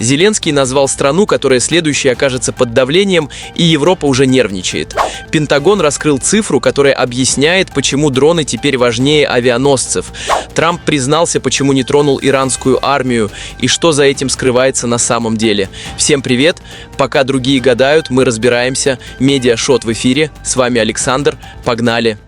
Зеленский назвал страну, которая следующей окажется под давлением, и Европа уже нервничает. Пентагон раскрыл цифру, которая объясняет, почему дроны теперь важнее авианосцев. Трамп признался, почему не тронул иранскую армию и что за этим скрывается на самом деле. Всем привет! Пока другие гадают, мы разбираемся. Медиашот в эфире. С вами Александр. Погнали!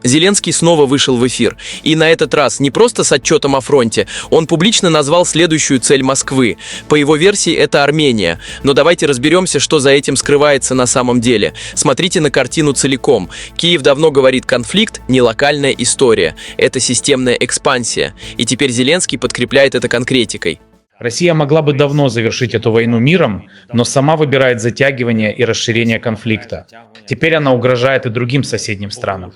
Зеленский снова вышел в эфир. И на этот раз не просто с отчетом о фронте. Он публично назвал следующую цель Москвы. По его версии, это Армения. Но давайте разберемся, что за этим скрывается на самом деле. Смотрите на картину целиком. Киев давно говорит: конфликт – не локальная история. Это системная экспансия. И теперь Зеленский подкрепляет это конкретикой. Россия могла бы давно завершить эту войну миром, но сама выбирает затягивание и расширение конфликта. Теперь она угрожает и другим соседним странам.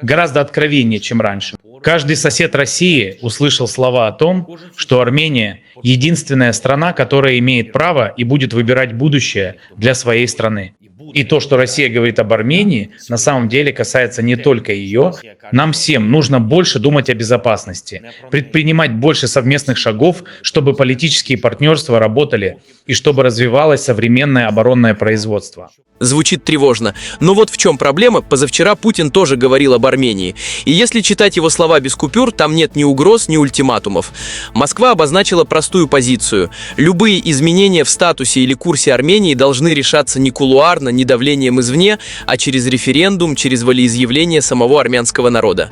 Гораздо откровеннее, чем раньше. Каждый сосед России услышал слова о том, что Армения — единственная страна, которая имеет право и будет выбирать будущее для своей страны. И то, что Россия говорит об Армении, на самом деле касается не только ее. Нам всем нужно больше думать о безопасности, предпринимать больше совместных шагов, чтобы политические партнерства работали и чтобы развивалось современное оборонное производство. Звучит тревожно. Но вот в чем проблема. Позавчера Путин тоже говорил об Армении. И если читать его слова без купюр, там нет ни угроз, ни ультиматумов. Москва обозначила простую позицию. Любые изменения в статусе или курсе Армении должны решаться не кулуарно, не давлением извне, а через референдум, через волеизъявление самого армянского народа.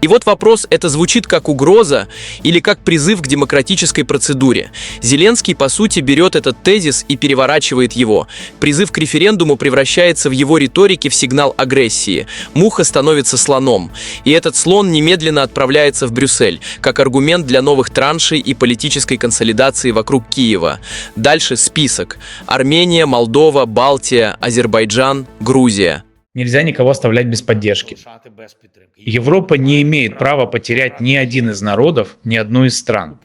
И вот вопрос, это звучит как угроза или как призыв к демократической процедуре. Зеленский, по сути, берет этот тезис и переворачивает его. Призыв к референдуму превращается в его риторике в сигнал агрессии. Муха становится слоном. И этот слон немедленно отправляется в Брюссель, как аргумент для новых траншей и политической консолидации вокруг Киева. Дальше список. Армения, Молдова, Балтия, Азербайджан, Грузия. Нельзя никого оставлять без поддержки. Европа не имеет права потерять ни один из народов, ни одну из стран.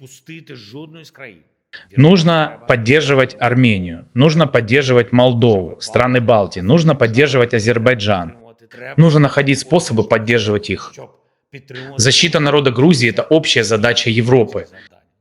Нужно поддерживать Армению, нужно поддерживать Молдову, страны Балтии, нужно поддерживать Азербайджан. Нужно находить способы поддерживать их. Защита народа Грузии — это общая задача Европы.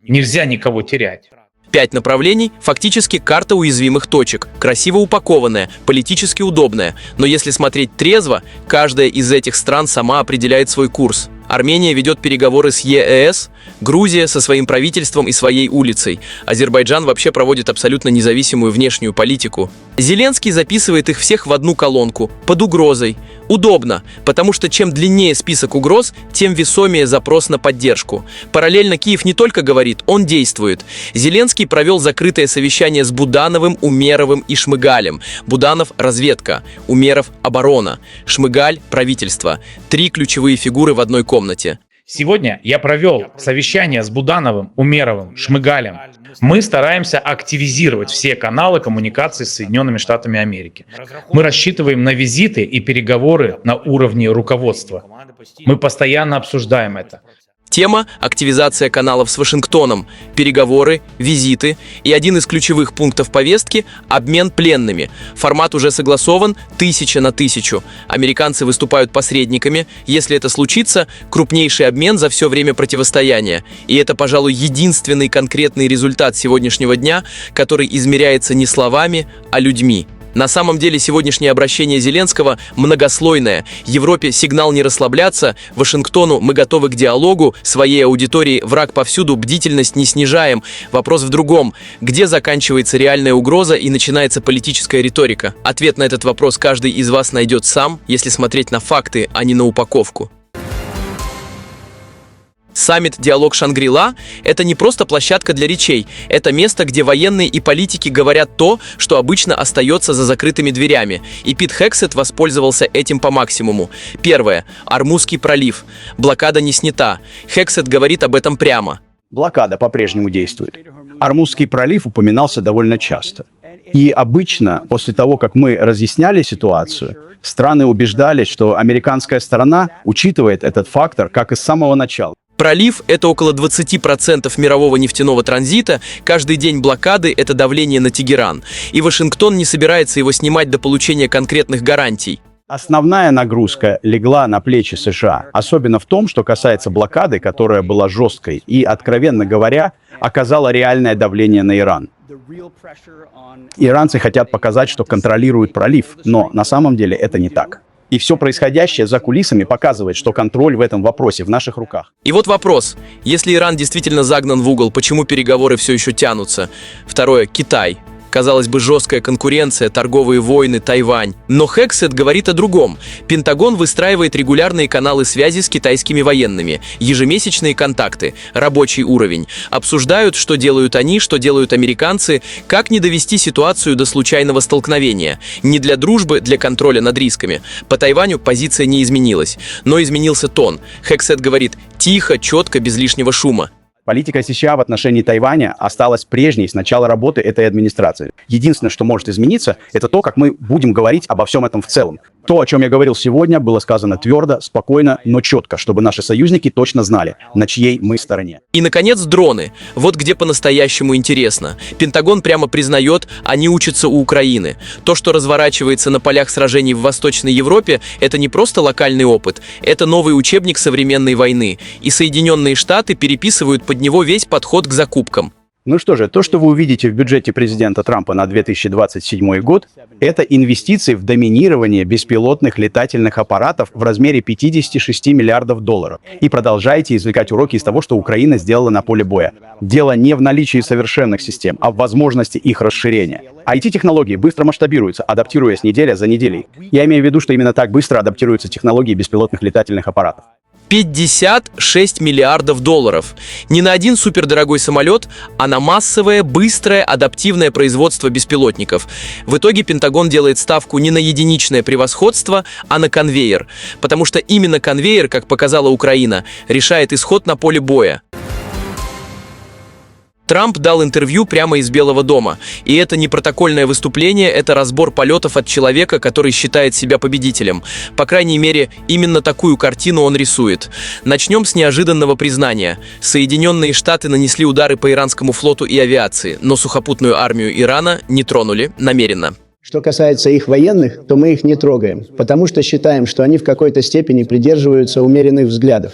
Нельзя никого терять. 5 направлений – фактически карта уязвимых точек, красиво упакованная, политически удобная. Но если смотреть трезво, каждая из этих стран сама определяет свой курс. Армения ведет переговоры с ЕС, Грузия со своим правительством и своей улицей. Азербайджан вообще проводит абсолютно независимую внешнюю политику. Зеленский записывает их всех в одну колонку, под угрозой. Удобно, потому что чем длиннее список угроз, тем весомее запрос на поддержку. Параллельно Киев не только говорит, он действует. Зеленский провел закрытое совещание с Будановым, Умеровым и Шмыгалем. Буданов – разведка, Умеров – оборона, Шмыгаль – правительство. 3 ключевые фигуры в одной комнате. Сегодня я провел совещание с Будановым, Умеровым, Шмыгалем. Мы стараемся активизировать все каналы коммуникации с Соединенными Штатами Америки. Мы рассчитываем на визиты и переговоры на уровне руководства. Мы постоянно обсуждаем это. Тема – активизация каналов с Вашингтоном, переговоры, визиты и один из ключевых пунктов повестки – обмен пленными. Формат уже согласован 1000 на 1000. Американцы выступают посредниками. Если это случится, крупнейший обмен за все время противостояния. И это, пожалуй, единственный конкретный результат сегодняшнего дня, который измеряется не словами, а людьми. На самом деле сегодняшнее обращение Зеленского многослойное. Европе сигнал не расслабляться, Вашингтону мы готовы к диалогу, своей аудитории враг повсюду, бдительность не снижаем. Вопрос в другом. Где заканчивается реальная угроза и начинается политическая риторика? Ответ на этот вопрос каждый из вас найдет сам, если смотреть на факты, а не на упаковку. Саммит «Диалог Шангри-Ла» — это не просто площадка для речей, это место, где военные и политики говорят то, что обычно остается за закрытыми дверями. И Пит Хексет воспользовался этим по максимуму. Первое. Ормузский пролив. Блокада не снята. Хексет говорит об этом прямо. Блокада по-прежнему действует. Ормузский пролив упоминался довольно часто. И обычно, после того, как мы разъясняли ситуацию, страны убеждались, что американская сторона учитывает этот фактор как и с самого начала. Пролив – это около 20% мирового нефтяного транзита, каждый день блокады – это давление на Тегеран. И Вашингтон не собирается его снимать до получения конкретных гарантий. Основная нагрузка легла на плечи США, особенно в том, что касается блокады, которая была жесткой и, откровенно говоря, оказала реальное давление на Иран. Иранцы хотят показать, что контролируют пролив, но на самом деле это не так. И все происходящее за кулисами показывает, что контроль в этом вопросе в наших руках. И вот вопрос. Если Иран действительно загнан в угол, почему переговоры все еще тянутся? Второе. Китай. Казалось бы, жесткая конкуренция, торговые войны, Тайвань. Но Хексет говорит о другом. Пентагон выстраивает регулярные каналы связи с китайскими военными, ежемесячные контакты, рабочий уровень. Обсуждают, что делают они, что делают американцы, как не довести ситуацию до случайного столкновения. Не для дружбы, для контроля над рисками. По Тайваню позиция не изменилась, но изменился тон. Хексет говорит «тихо, четко, без лишнего шума». Политика США в отношении Тайваня осталась прежней с начала работы этой администрации. Единственное, что может измениться, это то, как мы будем говорить обо всем этом в целом. То, о чем я говорил сегодня, было сказано твердо, спокойно, но четко, чтобы наши союзники точно знали, на чьей мы стороне. И, наконец, дроны. Вот где по-настоящему интересно. Пентагон прямо признает, они учатся у Украины. То, что разворачивается на полях сражений в Восточной Европе, это не просто локальный опыт, это новый учебник современной войны. И Соединенные Штаты переписывают под него весь подход к закупкам. Ну что же, то, что вы увидите в бюджете президента Трампа на 2027 год, это инвестиции в доминирование беспилотных летательных аппаратов в размере 56 миллиардов долларов. И продолжайте извлекать уроки из того, что Украина сделала на поле боя. Дело не в наличии совершенных систем, а в возможности их расширения. IT-технологии быстро масштабируются, адаптируясь неделя за неделей. Я имею в виду, что именно так быстро адаптируются технологии беспилотных летательных аппаратов. 56 миллиардов долларов. Не на один супердорогой самолет, а на массовое, быстрое, адаптивное производство беспилотников. В итоге Пентагон делает ставку не на единичное превосходство, а на конвейер. Потому что именно конвейер, как показала Украина, решает исход на поле боя. Трамп дал интервью прямо из Белого дома. И это не протокольное выступление, это разбор полетов от человека, который считает себя победителем. По крайней мере, именно такую картину он рисует. Начнем с неожиданного признания. Соединенные Штаты нанесли удары по иранскому флоту и авиации, но сухопутную армию Ирана не тронули намеренно. Что касается их военных, то мы их не трогаем, потому что считаем, что они в какой-то степени придерживаются умеренных взглядов.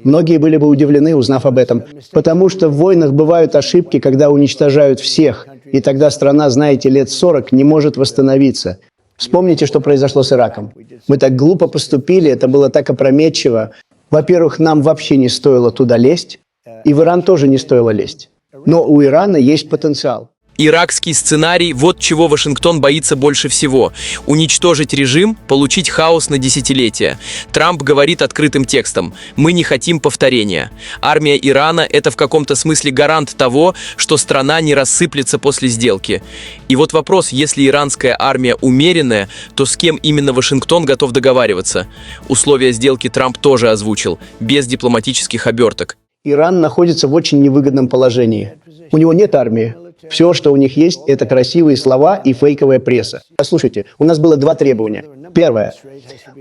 Многие были бы удивлены, узнав об этом, потому что в войнах бывают ошибки, когда уничтожают всех, и тогда страна, знаете, лет 40 не может восстановиться. Вспомните, что произошло с Ираком. Мы так глупо поступили, это было так опрометчиво. Во-первых, нам вообще не стоило туда лезть, и в Иран тоже не стоило лезть. Но у Ирана есть потенциал. Иракский сценарий – вот чего Вашингтон боится больше всего. Уничтожить режим, получить хаос на десятилетия. Трамп говорит открытым текстом: «Мы не хотим повторения». Армия Ирана – это в каком-то смысле гарант того, что страна не рассыплется после сделки. И вот вопрос: если иранская армия умеренная, то с кем именно Вашингтон готов договариваться? Условия сделки Трамп тоже озвучил, без дипломатических оберток. Иран находится в очень невыгодном положении. У него нет армии. Все, что у них есть, это красивые слова и фейковая пресса. Послушайте, у нас было два требования. Первое.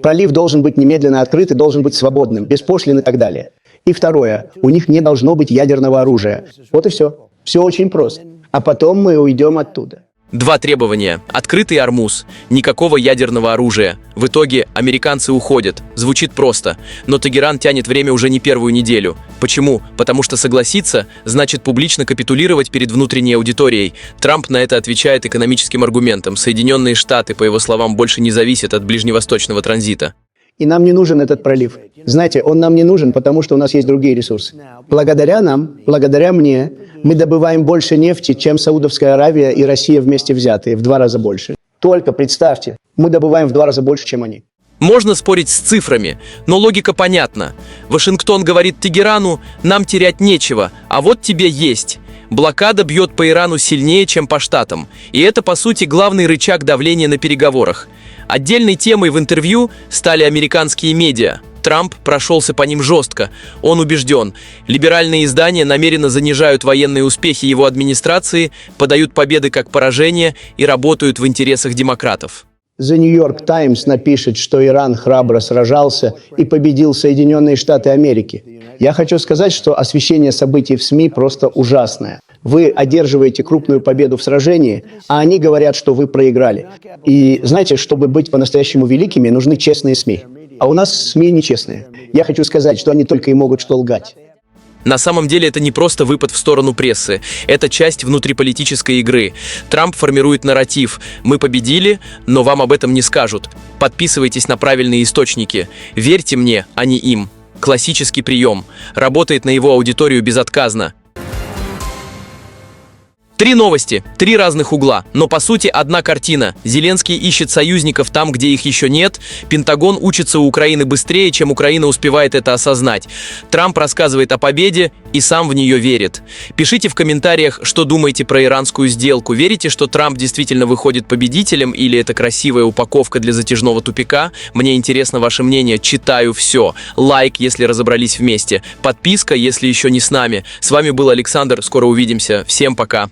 Пролив должен быть немедленно открыт и должен быть свободным, без пошлин и так далее. И второе. У них не должно быть ядерного оружия. Вот и все. Все очень просто. А потом мы уйдем оттуда. Два требования. Открытый Ормуз. Никакого ядерного оружия. В итоге американцы уходят. Звучит просто. Но Тегеран тянет время уже не первую неделю. Почему? Потому что согласиться значит публично капитулировать перед внутренней аудиторией. Трамп на это отвечает экономическим аргументом. Соединенные Штаты, по его словам, больше не зависят от ближневосточного транзита. И нам не нужен этот пролив. Знаете, он нам не нужен, потому что у нас есть другие ресурсы. Благодаря нам, благодаря мне, мы добываем больше нефти, чем Саудовская Аравия и Россия вместе взятые, в 2 раза больше. Только представьте, мы добываем в 2 раза больше, чем они. Можно спорить с цифрами, но логика понятна. Вашингтон говорит Тегерану: нам терять нечего, а вот тебе есть. Блокада бьет по Ирану сильнее, чем по Штатам. И это, по сути, главный рычаг давления на переговорах. Отдельной темой в интервью стали американские медиа. Трамп прошелся по ним жестко. Он убежден, либеральные издания намеренно занижают военные успехи его администрации, подают победы как поражение и работают в интересах демократов. The New York Times напишет, что Иран храбро сражался и победил Соединенные Штаты Америки. Я хочу сказать, что освещение событий в СМИ просто ужасное. Вы одерживаете крупную победу в сражении, а они говорят, что вы проиграли. И знаете, чтобы быть по-настоящему великими, нужны честные СМИ. А у нас СМИ нечестные. Я хочу сказать, что они только и могут что лгать. На самом деле это не просто выпад в сторону прессы, это часть внутриполитической игры. Трамп формирует нарратив «Мы победили, но вам об этом не скажут». Подписывайтесь на правильные источники. Верьте мне, а не им. Классический прием. Работает на его аудиторию безотказно. 3 новости, 3 разных угла, но по сути одна картина. Зеленский ищет союзников там, где их еще нет. Пентагон учится у Украины быстрее, чем Украина успевает это осознать. Трамп рассказывает о победе и сам в нее верит. Пишите в комментариях, что думаете про иранскую сделку. Верите, что Трамп действительно выходит победителем, или это красивая упаковка для затяжного тупика? Мне интересно ваше мнение, читаю все. Лайк, если разобрались вместе. Подписка, если еще не с нами. С вами был Александр, скоро увидимся. Всем пока.